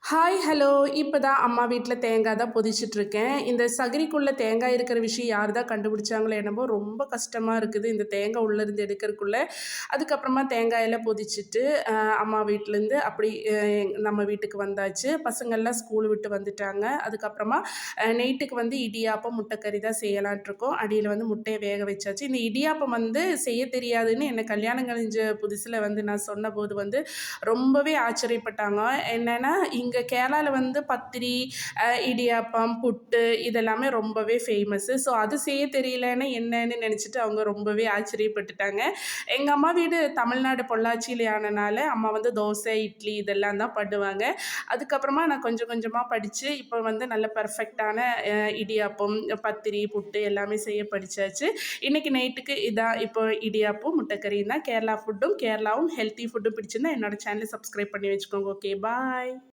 Hi, hello. இப்ப தான் அம்மா வீட்ல தேங்காய் தான் பொதிச்சிட்டுருக்கேன். இந்த சகரிக்குள்ள தேங்காய் இருக்கிற விஷயம் யார் தான் கண்டுபிடிச்சாங்களோ என்னமோ ரொம்ப கஷ்டமா இருக்குது, இந்த தேங்காய் உள்ளேருந்து எடுக்கறக்குள்ள. அதுக்கப்புறமா தேங்காயெல்லாம் பொதிச்சுட்டு, அ அம்மா வீட்லேருந்து அப்படி நம்ம வீட்டுக்கு வந்தாச்சு. பசங்கள்லாம் ஸ்கூல் விட்டு வந்துட்டாங்க. அதுக்கப்புறமா நைட்டுக்கு வந்து இடியாப்பம், முட்டைக்கறி தான் செய்யலான்ட்டுருக்கோம். அடியில வந்து முட்டைய வேக வச்சாச்சு. இந்த இடியாப்பம் வந்து செய்ய தெரியாதுன்னு என்ன கல்யாணம் கழிஞ்ச புதுசுல வந்து நான் சொன்னபோது வந்து ரொம்பவே ஆச்சரியப்பட்டாங்க. என்னன்னா, இங்க கேரளால வந்து பத்திரி, இடியாப்பம், புட்டு இதெல்லாமே ரொம்பவே ஃபேமஸு. ஸோ அது செய்ய தெரியலன்னா என்னன்னு நெனச்சுட்டு அவங்க ரொம்பவே ஆச்சரியப்பட்டுட்டாங்க. எங்க அம்மா வீடு தமிழ்நாடு பொள்ளாச்சியில ஆனனால, அம்மா வந்து தோசை, இட்லி இதெல்லாம் தான் பண்ணுவாங்க. அதுக்கப்புறமா நான் கொஞ்சம் கொஞ்சமா படிச்சு, இப்போ வந்து நல்ல பெர்ஃபெக்ட்டான இடியாப்பம், பத்திரி, புட்டு எல்லாமே செய்ய படிச்சாச்சு. இன்னைக்கு நைட்டுக்கு இதான் இப்போ இடியாப்பம், முட்டைக்கறியும் தான். கேரளா ஃபுட்டும், கேரளாவும் ஹெல்த்தி ஃபுட்டும் பிடிச்சிருந்தா என்னோட சேனல சப்ஸ்கிரைப் பண்ணி வச்சுக்கோங்க. ஓகே, பாய்.